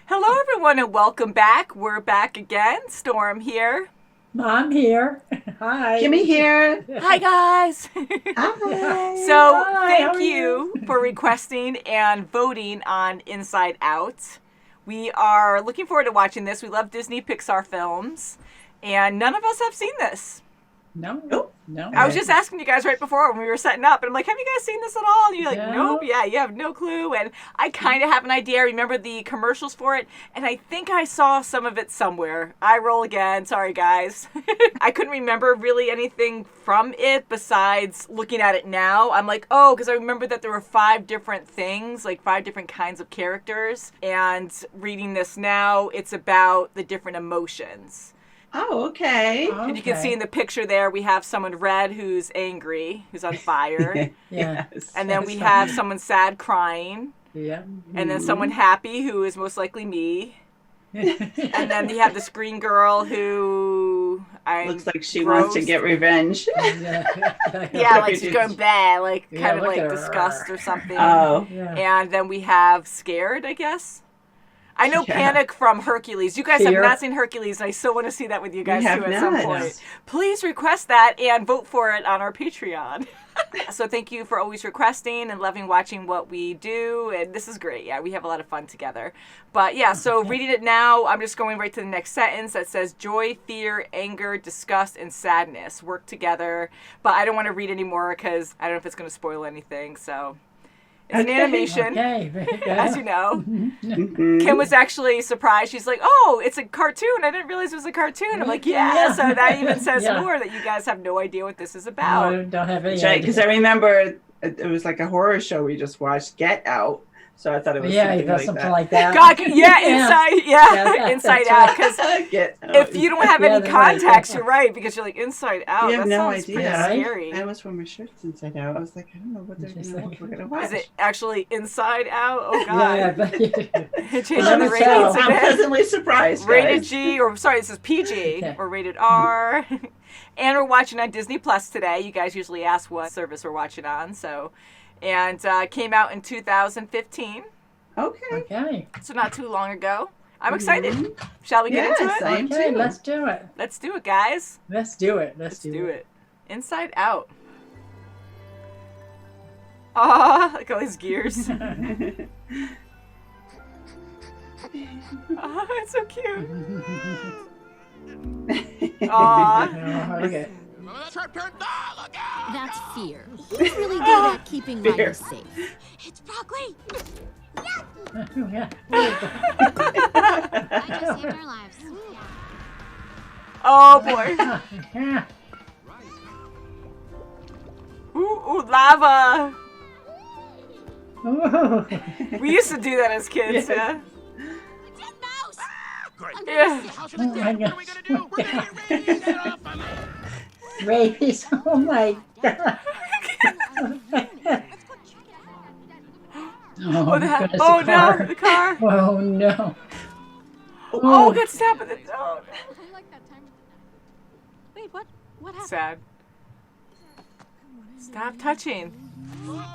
Hello, everyone, and welcome back. We're back again. Storm here. I'm here. Hi. Kimmy here. Hi, guys. Hi. So, Hi, how thank are you for requesting and voting on Inside Out. We are looking forward to watching this. We love Disney Pixar films, and none of us have seen this. No. I was just asking you guys right before when we were setting up, and I'm like, have you guys seen this at all? And you're like, No. nope, yeah, you have no clue. And I kind of have an idea. I remember the commercials for it, and I think I saw some of it somewhere. I roll again. Sorry, guys. I couldn't remember really anything from it besides looking at it now. I'm like, oh, because I remember that there were 5 different things, like 5 different kinds of characters. And reading this now, it's about the different emotions. Oh, okay. And you can see in the picture there, we have someone red who's angry, who's on fire. Yeah. Yes. And then we have someone sad crying. Yeah. And then someone happy, who is most likely me. And then you have this green girl who looks like she wants to get revenge. Yeah, like she's going bad, like Yeah, kind of look like at her. disgust or something. Oh. Yeah. And then we have scared, I guess. I know Yeah. Panic from Hercules. You guys have Fear. not seen Hercules, and I still want to see that with you guys have too at some not. point. Please request that and vote for it on our Patreon. So thank you for always requesting and loving watching what we do, and this is great. Yeah, we have a lot of fun together. But yeah, so reading it now, I'm just going right to the next sentence that says joy, fear, anger, disgust, and sadness work together. But I don't want to read anymore because I don't know if it's going to spoil anything, so... It's an animation, Okay. Very good. as you know. Mhm. Kim was actually surprised. She's like, oh, it's a cartoon. I didn't realize it was a cartoon. I'm like, yeah. So that even says Yeah. more that you guys have no idea what this is No, about. I don't have any That's right, idea. because I remember it was like a horror show we just watched, Get Out. So I thought it was Yeah, you got something something like like that. God, inside, Yeah, inside that's out. right. Because that. Get Out. if you don't have Yeah, any that's right, context, yeah. you're right. Because you're like, inside out. You have That no sounds pretty idea. Right? scary. I was wearing my shirts inside out. I was like, I don't know what they're Just gonna, like- we're gonna watch. Is it actually inside out? Oh, Yeah, God. but Changing Never the ratings tell. a I'm bit. pleasantly surprised, Rated guys. G, or sorry, this is PG, Okay. or rated R. And we're watching on Disney Plus today. You guys usually ask what service we're watching on, so. And came out in 2015, Okay. okay. so not too long ago. I'm excited. Shall we get into Yes, it? I am Okay, too. let's do it. Let's do it, guys. Let's do it. Let's do it. Inside Out. Aw, look at all his gears. Oh, it's so cute. Aw. Oh, okay. That's fear. He's really good at keeping Fear. Ryder safe. It's broccoli! Yeah. I just saved our lives. Oh, boy. Yeah. Ooh, lava. Ooh. We used to do that as kids, yeah. It's his mouse! Yeah. Oh my gosh. Race. Oh my god. Oh, goodness, the oh no, car. the car. Oh no. Oh, got stabbed with it. Oh, I like that time. Wait, what? What happened? sad. Stop touching.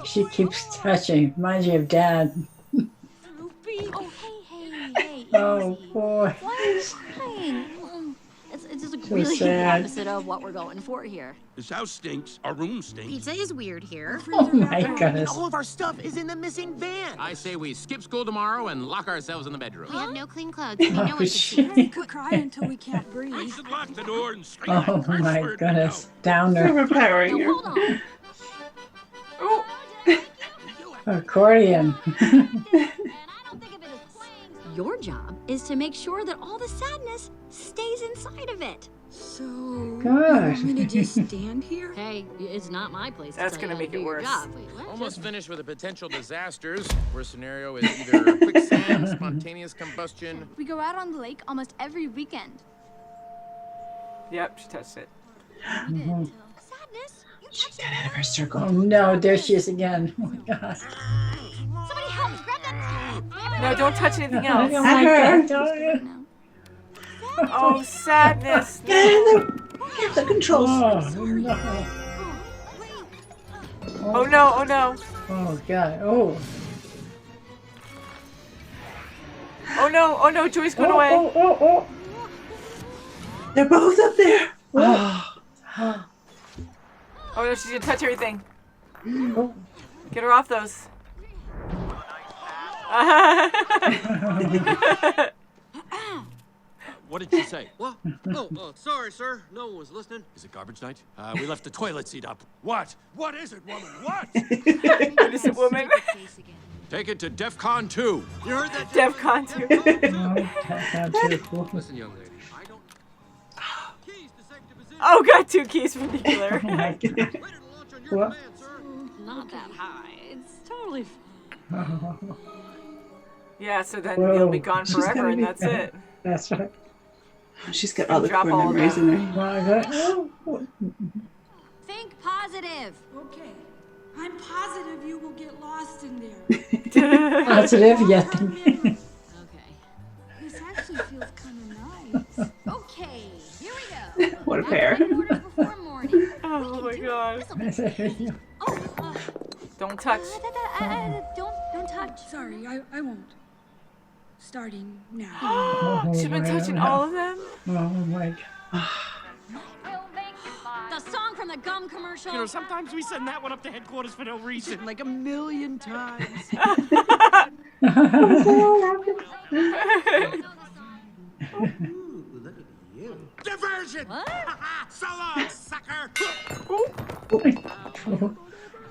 She keeps touching. Reminds you of Dad. Loopy. Oh, hey. Oh boy. Why are you crying? It's just So really the sad. opposite of what we're going for here. This house stinks. Our room stinks. Pizza is weird here. Oh my And goodness. all of our stuff is in the missing van. I say we skip school tomorrow and lock ourselves in the bedroom. We have no clean clothes. We know Oh what to see. shit. Could cry until we can't We breathe. should lock the door and straight Oh that my curse word goodness. out. Downer. Overpowering Now, her. hold on. Oh, Accordion. And I don't think of it as playing. Your job is to make sure that all the sadness stays inside of it. So, you Gosh. want me to just stand here? Hey, it's not my place That's to tell gonna you how make to it do your worse. job. Wait, what? Almost finished with the potential disasters. Worst scenario is either quicksand, spontaneous combustion. We go out on the lake almost every weekend. yep, she touched it. Sadness? You touched Get out of her circle. Oh no, there she is again. Oh my god. Somebody help me grab that. No, don't touch anything Oh else. my Her. god. Don't- No. Oh, sadness. Get out of the controls. Oh no. Oh no, oh no. Oh god. Oh. Oh no, Joy's going away. They're both up there. Oh. Oh no, she's gonna touch everything. Oh. Get her off those. What did she say? What? Oh, sorry, sir. No one was listening. Is it garbage night? We left the toilet seat up. What? What is it, woman? What? Innocent woman. Take it to DEFCON 2. You heard that? DEFCON 2. Listen, young lady. I don't... Keys to safety position. Oh, got 2 keys from Nuclear. Oh my God. Ready to launch on your What? command, sir. Not that high. It's totally Yeah, so then Whoa. you'll be gone She's forever, gonna and be that's gone. it. That's right. She's got all the Drop core all of memories that. in her. Think positive. Okay. I'm positive you will get lost in there. Positive, yeah. Okay. This actually feels kind of nice. Okay, here we go. What a pair. Orders before morning. Oh my god. Oh, Don't touch. don't touch. Sorry, I won't. Starting now. She's been touching all of them? Oh my God. The song from the gum commercial. You know, sometimes we send that one up to headquarters for no reason, like 1,000,000 times. Diversion! So long, sucker! Oh,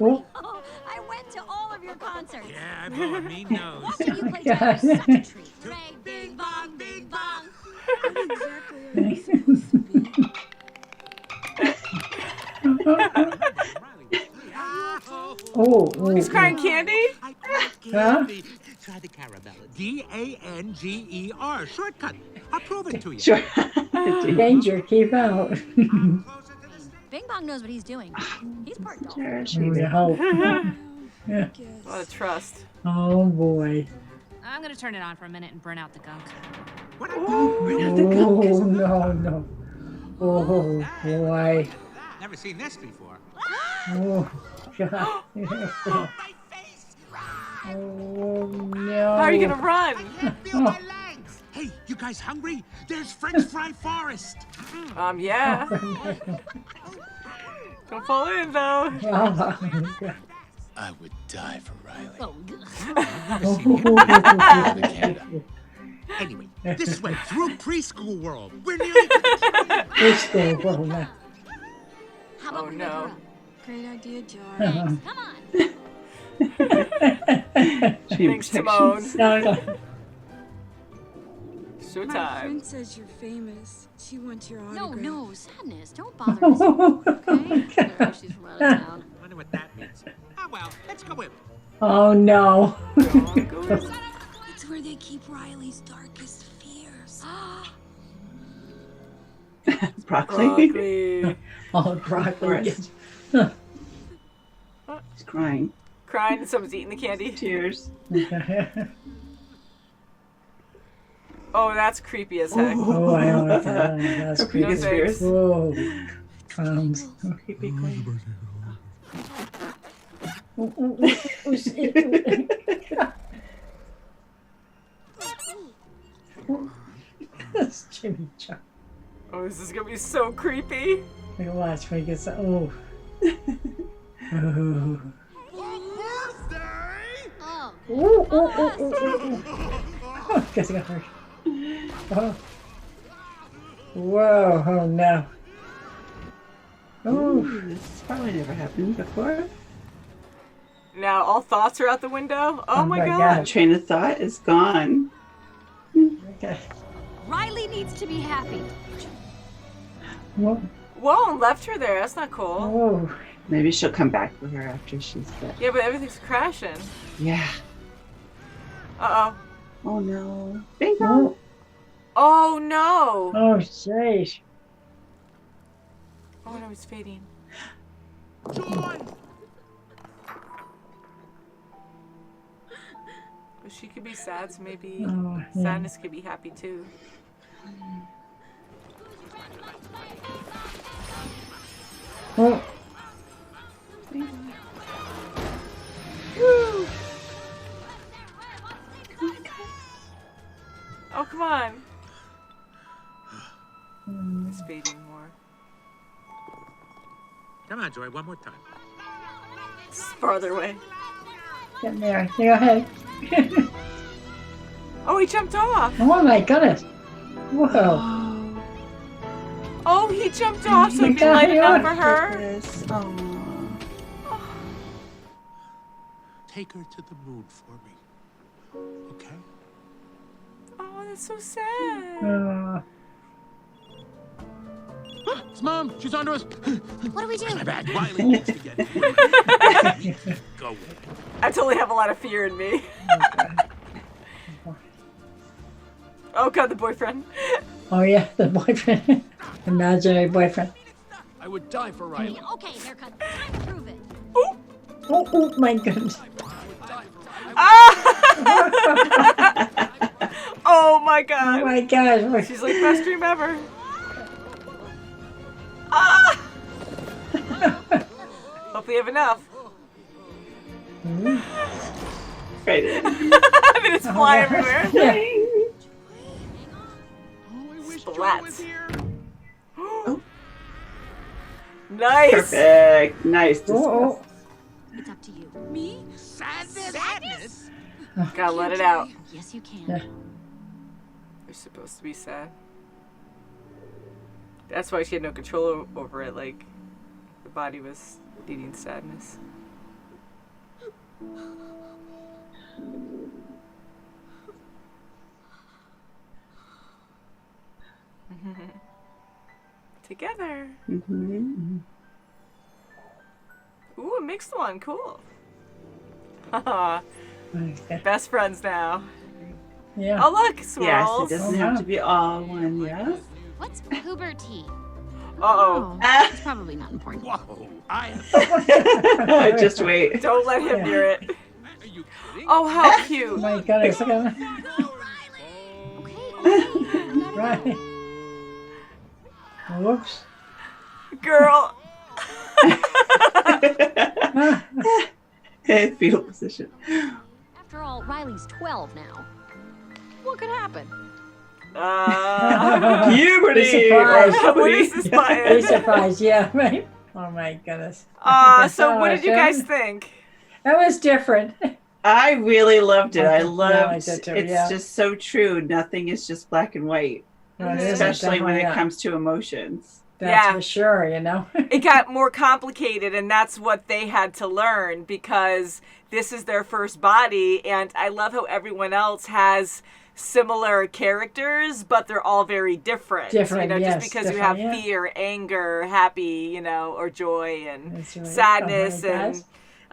Oh, I went to all of your concerts. Yeah, I blew a mean nose. Why don't you play Tyler's second treat? Ray, bing bong, bing bong. What exactly are you supposed to be? oh, He's crying candy? I brought Huh? candy. Try the caramel. DANGER. Shortcut. I'll prove it to you. Sure. danger, keep out. Closer to the stage. Bing bong knows what he's doing. He's part doll. Sure, she We did. hope. A Guess. lot of trust. Oh boy. I'm gonna turn it on for a minute and burn out the gunk. What a Oh no. Oh boy. Never seen this before. Oh God. Oh, my face! Oh no. How are you gonna run? I can't feel my legs. Hey, you guys hungry? There's French fry forest. Yeah. Don't fall in though. Oh, I would die for Riley. Oh, Anyway, this went through preschool world. We're nearly to the Preschool, well, now. how about Oh, we no. wake her up? Great idea, George. Thanks. Come on. Thanks, Timon. No, no. My Showtime. friend says you're famous. She wants your autograph. No, sadness. Don't bother us. Okay? Clearly she's from out of town. wonder what that means. Oh well, let's go in. Oh no. It's where they keep Riley's darkest fears. Broccoli. Broccoli. Oh, broccoli. He's crying. Crying and someone's eating the candy. Tears. Oh, that's creepy as heck. Oh, I don't like that. That's Her creepy. biggest fears. Whoa. Clowns. Creepy queen. That's Jimmy Chuck. Oh, this is gonna be so creepy. Look at watch when he gets that. Oh. Oh. Oh, Ooh, ooh, ooh, ooh, ooh, ooh. Guess I got hurt. Oh. Whoa, oh no. Oh. Ooh, this has probably never happened before. Now all thoughts are out the window. Oh, my god. Train of thought is gone. Okay. Riley needs to be happy. Whoa. Whoa, and left her there. That's not cool. Oh. Maybe she'll come back for her after she's dead. Yeah, but everything's crashing. Yeah. Uh-oh. Oh no. Bing bong. Oh, no. Oh, jeez. Oh, no, he's fading. Joy! But she could be sad, so maybe Oh, yeah. sadness could be happy, too. Oh. Oh, come on. It's fading more. Come on, Joy, one more time. It's farther away. Getting there. Go ahead. Oh, he jumped off. Oh my goodness. Whoa. Oh, he jumped off, so it'd be God, light enough yeah. for her. Yes. Oh. Take her to the moon for me. Okay? Oh, that's so sad. It's Mom. She's onto us. What do we do? My bag. Riley needs to get it. Go. I totally have a lot of fear in me. Oh God, the boyfriend. Oh yeah, the boyfriend. Imaginary boyfriend. I would die for Riley. Okay, haircut. Time to prove it. Oh my goodness. Oh my God. Oh my gosh. She's like, best dream ever. Ah! Hopefully you have enough. Right. I mean, it's fly everywhere. Yeah. Splats. Oh. Nice. Perfect. Nice. Oh. It's up to you. Me? Sadness? Gotta let it out. Yes, you can. Yeah. You're supposed to be sad. That's why she had no control over it. Like, the body was needing sadness. Together. Mm-hmm. Ooh, a mixed one. Cool. Okay. Best friends now. Yeah. Oh, look. Yes, Swirls. it doesn't have to be all one, yes? What's puberty? Uh-oh. It's probably not important. Whoa. I Just wait. Don't let him hear it. Are you kidding? Oh, how Oh cute. my goodness. Look at him. Right. Whoops. Girl. Fetal position. After all, Riley's 12 now. What could happen? Puberty! Be surprised. What is this Be button? surprised. Yeah, right. Oh my goodness. So what did you guys think? That was different. I really loved it. I Yeah, I loved did too, it's yeah. just so true. Nothing is just black and white. No, it isn't, Especially when definitely it not. comes to emotions. That's Yeah. for sure, you know. It got more complicated, and that's what they had to learn because this is their first body, and I love how everyone else has similar characters, but they're all very different. Different, you know, yes, just because you have different, yeah. fear, anger, happy, you know, or joy and That's right. sadness Oh my and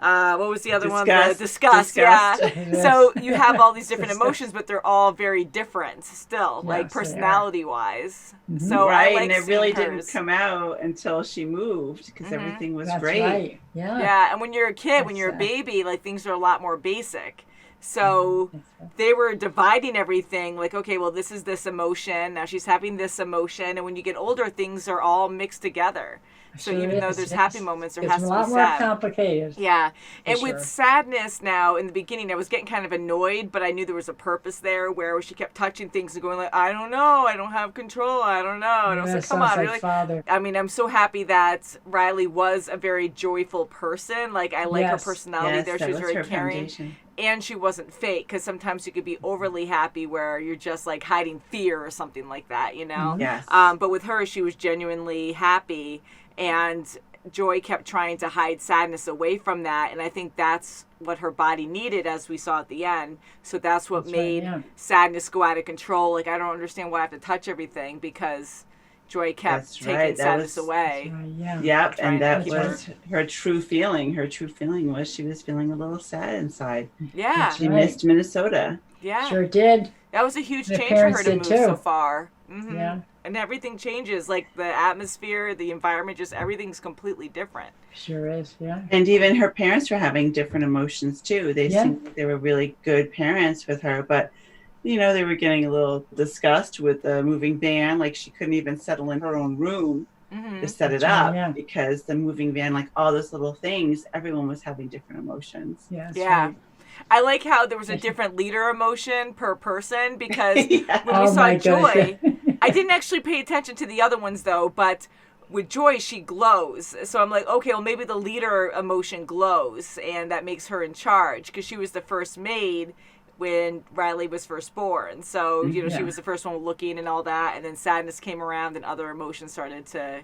gosh. what was the other one? Disgust. The disgust. Disgust. Yeah. Yes. So you have all these different emotions, but they're all very different still, like Yes, they are. personality-wise. Mhm. So Right, I like and it seeing really hers. didn't come out until she moved because everything was That's great. right. Yeah. Yeah, and when you're a kid, when That's you're a sad. baby, like things are a lot more basic. So they were dividing everything like, okay, well, this is this emotion. Now she's having this emotion. And when you get older, things are all mixed together. So Sure even though is, there's yes. happy moments, there It's has a to lot be more sad. complicated. Yeah. And For with sure. sadness now, in the beginning, I was getting kind of annoyed, but I knew there was a purpose there where she kept touching things and going like, I don't know. I don't have control. I don't know. And I was Yeah, like, come sounds on, like really? father. I mean, I'm so happy that Riley was a very joyful person. Like, I like her Yes. personality Yes, there. that She was was very her caring. foundation. And she wasn't fake, because sometimes you could be overly happy where you're just like hiding fear or something like that, you know? Yes. But with her, she was genuinely happy, and Joy kept trying to hide sadness away from that. And I think that's what her body needed, as we saw at the end. So that's what That's right, made yeah. sadness go out of control. Like, I don't understand why I have to touch everything, because Joy kept That's taking right, that sadness was- away. Yeah. Yep, Trying and to that keep was her true feeling. Her true feeling was she was feeling a little sad inside. Yeah. She Right. missed Minnesota. Yeah. Sure did. That was a huge The change for her parents to did move too. so far. Mm-hmm. Yeah. And everything changes, like the atmosphere, the environment, just everything's completely different. Sure is. Yeah. And even her parents were having different emotions too. They Yeah. seemed like they were really good parents with her, but you know, they were getting a little disgust with the moving van. Like she couldn't even settle in her own room Mm-hmm. to set it That's right, up yeah. because the moving van, like all those little things, everyone was having different emotions. Yeah. That's Yeah. right. I like how there was a different leader emotion per person because when we Oh saw my gosh. Joy, I didn't actually pay attention to the other ones though, but with Joy, she glows. So I'm like, okay, well, maybe the leader emotion glows, and that makes her in charge because she was the first maid when Riley was first born. So, you know, she was the first one looking and all that, and then sadness came around and other emotions started to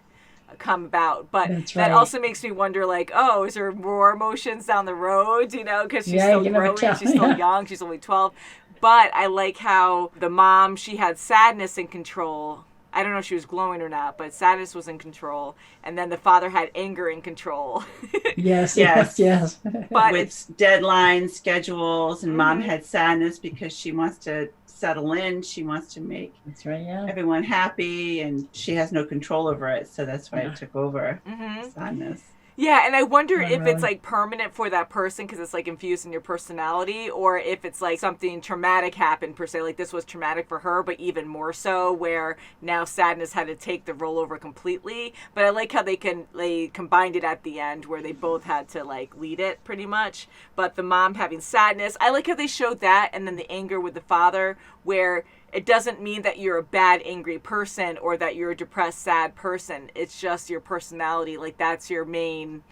come about. But that also makes me wonder, like, oh, is there more emotions down the road, you know, because she's still growing, she's still young, she's only 12. But I like how the mom, she had sadness in control. I don't know if she was glowing or not, but sadness was in control. And then the father had anger in control. Yes. But with deadlines, schedules, and mom had sadness because she wants to settle in. She wants to make everyone happy, and she has no control over it. So that's why it took over sadness. Yeah, and I wonder if it's like permanent for that person because it's like infused in your personality, or if it's like something traumatic happened per se, like this was traumatic for her, but even more so where now sadness had to take the role over completely. But I like how they combined it at the end where they both had to like lead it pretty much. But the mom having sadness, I like how they showed that, and then the anger with the father where it doesn't mean that you're a bad, angry person or that you're a depressed, sad person. It's just your personality. Like, that's your main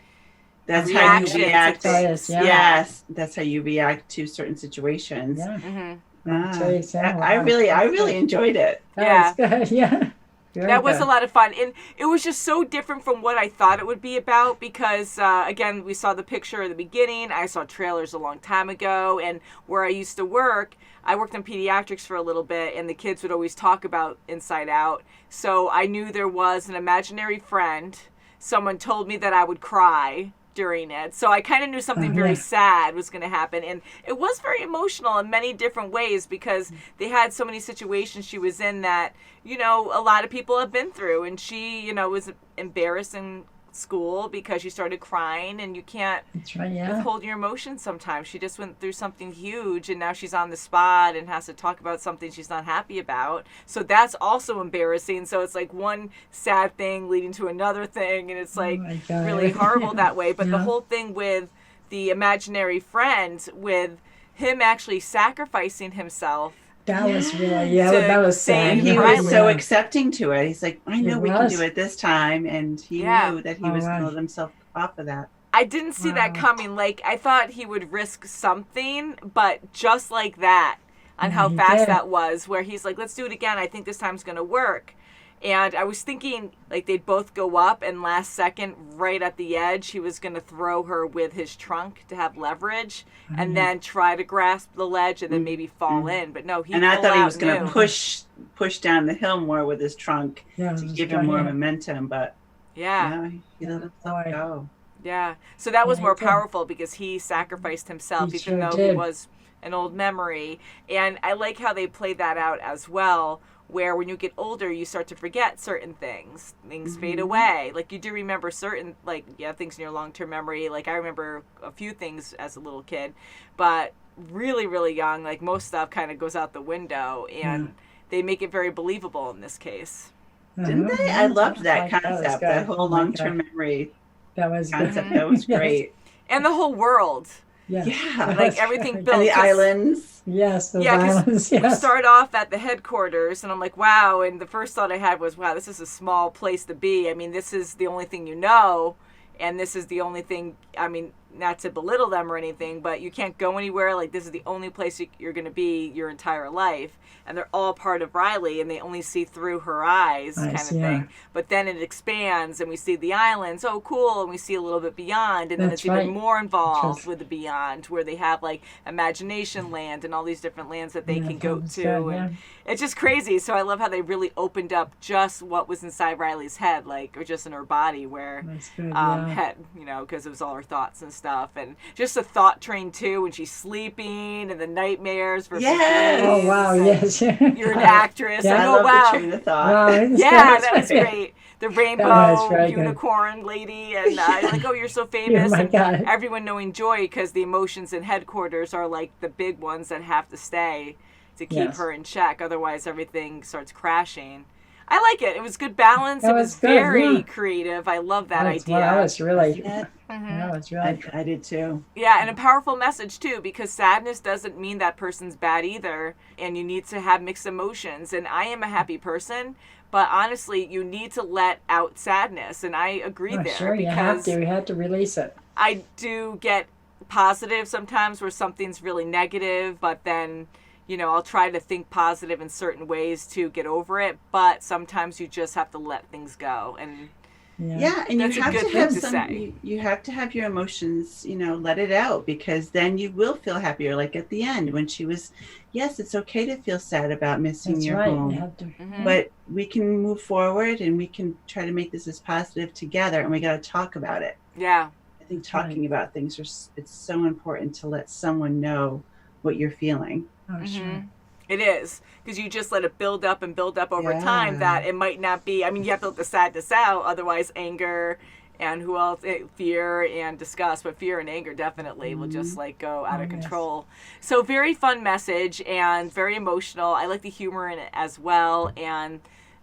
That's how you react. Yes, that's how you react to certain situations. Yeah. I really enjoyed it. That was good. That was a lot of fun. And it was just so different from what I thought it would be about because, again, we saw the picture at the beginning. I saw trailers a long time ago. And where I used to work, I worked in pediatrics for a little bit, and the kids would always talk about Inside Out. So I knew there was an imaginary friend. Someone told me that I would cry during it. So I kind of knew something very sad was going to happen. And it was very emotional in many different ways because they had so many situations she was in that, you know, a lot of people have been through. And she, you know, was embarrassed in school because she started crying, and you can't withhold your emotions sometimes. She just went through something huge, and now she's on the spot and has to talk about something she's not happy about. So that's also embarrassing. So it's like one sad thing leading to another thing, and it's like really horrible that way. But the whole thing with the imaginary friend, with him actually sacrificing himself, that was really, that was sad. He was so accepting to it. He's like, I know we can do it this time. And he knew that he was going to let himself off of that. I didn't see that coming. Like, I thought he would risk something, but just like that, on how fast that was, where he's like, let's do it again. I think this time's going to work. And I was thinking, like, they'd both go up, and last second, right at the edge, he was going to throw her with his trunk to have leverage, and then try to grasp the ledge and then maybe fall in. But no, he. And I thought he was going to push down the hill more with his trunk to give him more momentum, but he let himself go. Yeah, so that was more powerful because he sacrificed himself, even though he was an old memory. And I like how they played that out as well, where when you get older, you start to forget certain things. Things fade away. Like, you do remember certain, like, things in your long-term memory. Like, I remember a few things as a little kid, but really, really young, like, most stuff kind of goes out the window, and they make it very believable in this case. Didn't they? I loved that concept, that whole long-term memory concept. That was great. And the whole world. Yeah. Like, everything built. And the islands. Yes, the islands. We start off at the headquarters, and I'm like, wow. And the first thought I had was, wow, this is a small place to be. I mean, this is the only thing you know, and this is the only thing, I mean, not to belittle them or anything, but you can't go anywhere. Like, this is the only place you're going to be your entire life. And they're all part of Riley, and they only see through her eyes kind of thing. But then it expands, and we see the islands. Oh, cool. And we see a little bit beyond. And then it's even more involved with the beyond, where they have, like, imagination land and all these different lands that they can go to. And it's just crazy. So I love how they really opened up just what was inside Riley's head, like, or just in her body, where head, you know, because it was all her thoughts and stuff. And just the thought train, too, when she's sleeping, and the nightmares for Oh, wow, yes. You're an actress. I love the train of thought. That was great. The rainbow unicorn lady, and like, oh, you're so famous. And everyone knowing Joy, because the emotions in headquarters are like the big ones that have to stay to keep her in check. Otherwise, everything starts crashing. I like it. It was good balance. It was good, very creative. I love that idea. Well, that was really. Mm-hmm. That was really. I did too. Yeah, and a powerful message too, because sadness doesn't mean that person's bad either, and you need to have mixed emotions. And I am a happy person, but honestly, you need to let out sadness, and I agree there. Sure, you have to. You have to release it. I do get positive sometimes where something's really negative, but then, you know, I'll try to think positive in certain ways to get over it, but sometimes you just have to let things go. And yeah, and you have to have you have to have your emotions, you know, let it out, because then you will feel happier. Like at the end when she was, yes, it's okay to feel sad about missing your home. You have to. But we can move forward and we can try to make this as positive together, and we got to talk about it. Yeah. I think talking about things it's so important to let someone know what you're feeling. Oh, sure. It is, because you just let it build up and build up over time, that it might not be, I mean, you have to let the sadness out, otherwise anger and who else, fear and disgust, but fear and anger definitely will just like go out of control. So very fun message and very emotional. I like the humor in it as well, and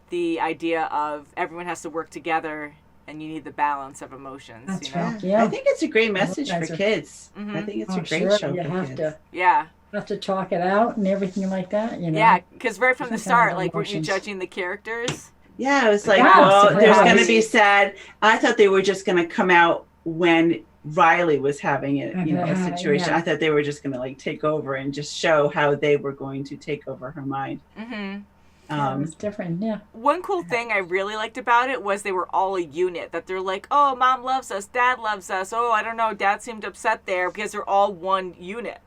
the idea of everyone has to work together and you need the balance of emotions. That's you know? right. Yeah. I think it's a great message for kids. I think it's a great show you for have kids. to. Yeah. You have to talk it out and everything like that, you know. Yeah, because right from the Different kind start, of like, weren't you emotions. judging the characters? Yeah, it was like, Yeah, well, there's surprise. going to be sad. I thought they were just going to come out when Riley was having it, you know, a situation. Yeah. I thought they were just going to like take over and just show how they were going to take over her mind. Mm-hmm. It was different, yeah. One cool thing I really liked about it was they were all a unit, that they're like, oh, mom loves us, dad loves us. Oh, I don't know, dad seemed upset there, because they're all one unit.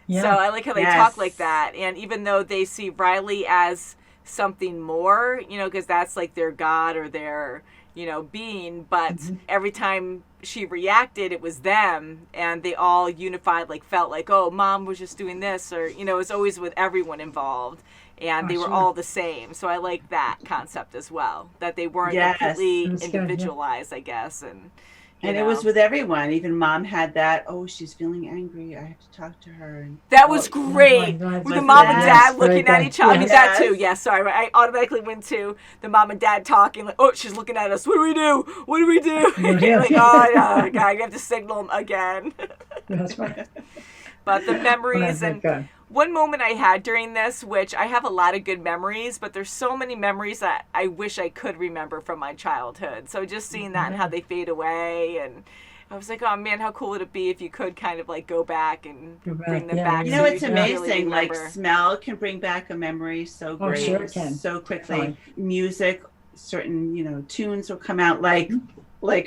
Yeah. So I like how they talk like that. And even though they see Riley as something more, you know, because that's like their god or their, you know, being, but every time she reacted, it was them, and they all unified, like felt like, oh, mom was just doing this, or, you know, it's always with everyone involved. And they were all the same. So I like that concept as well, that they weren't completely individualized, I guess. And it was with everyone. Even mom had that, oh, she's feeling angry, I have to talk to her. And, that was great. With the mom and dad looking at each other. I mean, that too. Yeah, sorry. I automatically went to the mom and dad talking, like, oh, she's looking at us. What do we do? What do we do? Like, oh, no, God, you have to signal them again. That's right. But the memories and one moment I had during this, which I have a lot of good memories, but there's so many memories that I wish I could remember from my childhood. So just seeing that and how they fade away, and I was like, oh man, how cool would it be if you could kind of like go back and bring them back. You know, it's amazing. Like smell can bring back a memory so great, sure it can. So quickly. Music, certain, you know, tunes will come out like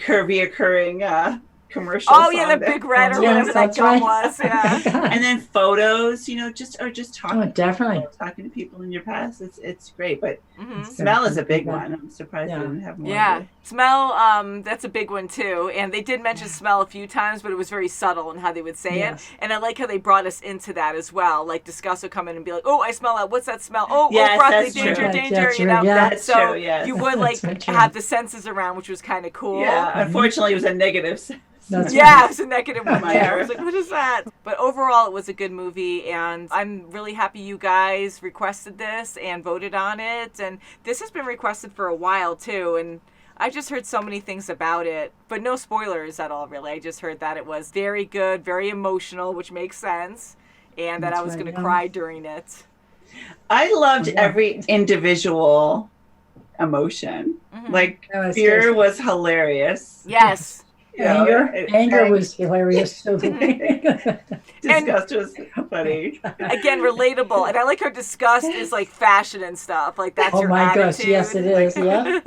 her reoccurring commercial. Oh yeah, the Big Red or whatever that gum was. Yeah. And then photos, you know, just talking. Oh, definitely. Talking to people in your past. It's great, but smell is a big one. I'm surprised they didn't have more. Yeah, smell. That's a big one too. And they did mention smell a few times, but it was very subtle in how they would say it. And I like how they brought us into that as well. Like Discuss would come in and be like, "Oh, I smell that. What's that smell? Oh, yes, broccoli, danger, danger." You know, that's so true, yes. you would like have the senses around, which was kind of cool. Yeah, unfortunately, it was a negative sense. That's it was a negative one there. I was like, what is that? But overall, it was a good movie, and I'm really happy you guys requested this and voted on it. And this has been requested for a while, too, and I just heard so many things about it, but no spoilers at all, really. I just heard that it was very good, very emotional, which makes sense, and that I was going to cry during it. I loved every individual emotion. Like, fear was hilarious. Yes. Anger was hilarious too. Disgust was funny. Again, relatable. And I like her disgust is like fashion and stuff. Like that's your attitude. Oh my gosh, yes it is. Yeah.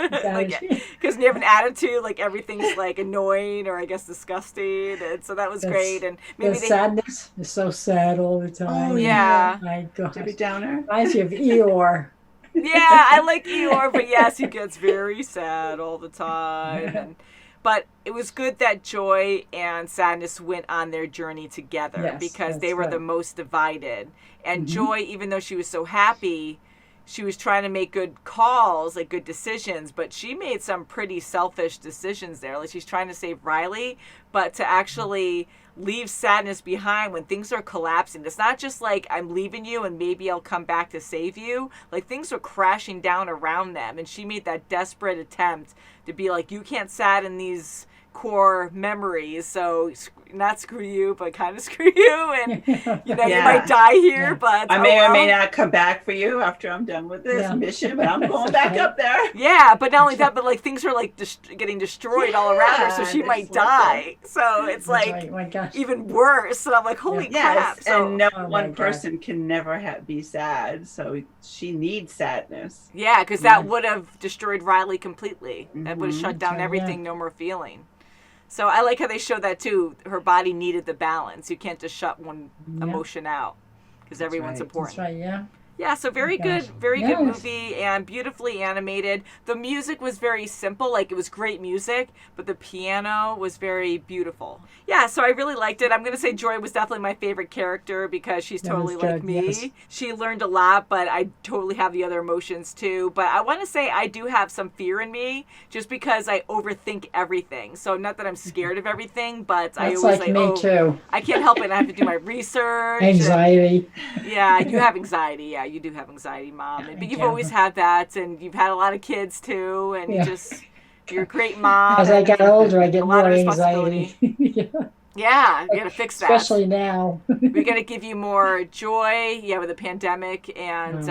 Because when you have an attitude, like everything's like annoying or I guess disgusting. And so that was great. And maybe sadness is so sad all the time. Oh yeah. Oh my gosh. Debbie Downer. Reminds you of Eeyore. Yeah, I like Eeyore, but yes, he gets very sad all the time. But it was good that Joy and Sadness went on their journey together because they were the most divided. And Joy, even though she was so happy, she was trying to make good calls, like good decisions, but she made some pretty selfish decisions there. Like she's trying to save Riley, but to actually leave sadness behind when things are collapsing. It's not just like I'm leaving you and maybe I'll come back to save you. Like things are crashing down around them, and she made that desperate attempt to be like, you can't sadden these core memories, so not screw you, but kind of screw you, and you know, you might die here, but I may or may not come back for you after I'm done with this mission, but I'm going back up there. Yeah, but not only that, but like things are like getting destroyed all around her, so she might die. So it's like even worse. And I'm like, holy crap! So, and no one person can never be sad, so she needs sadness. Yeah, because that would have destroyed Riley completely. That would have shut down everything. No more feeling. So I like how they show that too. Her body needed the balance. You can't just shut one emotion out because everyone's important. That's right, yeah. Yeah, so very good movie and beautifully animated. The music was very simple, like it was great music, but the piano was very beautiful. Yeah, so I really liked it. I'm going to say Joy was definitely my favorite character because she's totally like me. Yes. She learned a lot, but I totally have the other emotions too. But I want to say I do have some fear in me just because I overthink everything. So not that I'm scared of everything, but I always like me too. I can't help it. I have to do my research. Anxiety. Yeah, you have anxiety. Yeah, you do have anxiety, Mom. But you've always had that, and you've had a lot of kids too, and you're a great mom. As I get older, I get more anxiety. Yeah, we gotta fix that. Especially now. We gotta give you more joy, with the pandemic, and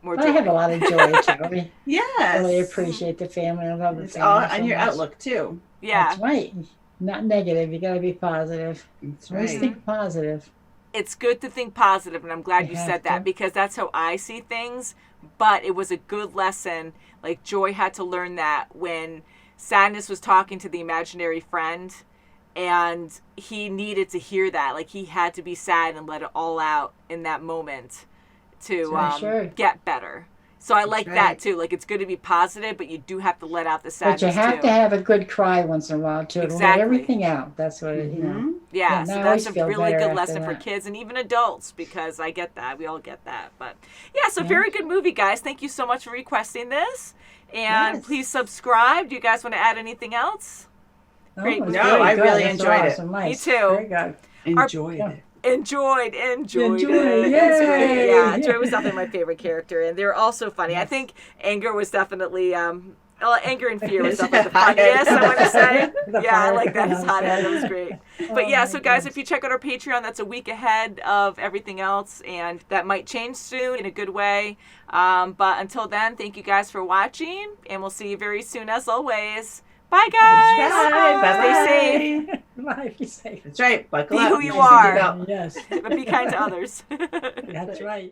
more joy. I have a lot of joy, too. Yes. I really appreciate the family. I love the It's family. all so on your much. outlook, too. Yeah. That's right. Not negative. You gotta be positive. That's Always right. think positive. It's good to think positive, and I'm glad you said that because that's how I see things. But it was a good lesson. Like Joy had to learn that when Sadness was talking to the imaginary friend, and he needed to hear that. Like he had to be sad and let it all out in that moment to get better. So I like that too. Like it's good to be positive, but you do have to let out the sadness too. But you have to have a good cry once in a while too. To let everything out. That's what it, you know. Yeah, so that's a really good lesson for that. kids and even adults because I get that. We all get that. But yeah, so very good movie, guys. Thank you so much for requesting this. And please subscribe. Do you guys want to add anything else? Great. No, I really enjoyed it. Me too. Very good. Enjoyed it. Enjoyed it. Yay. It's great. Yeah, Joy was definitely my favorite character, and they were all so funny. I think Anger was definitely, Anger and Fear was definitely the funniest, I want to say. I like that. His hot head. That was great. But yeah, so guys, if you check out our Patreon, that's a week ahead of everything else, and that might change soon in a good way. But until then, thank you guys for watching, and we'll see you very soon as always. Bye, guys. Bye. Stay safe. Bye. Be safe. That's right. Buckle Be up. who you are. Yes. But be kind to others. That's right.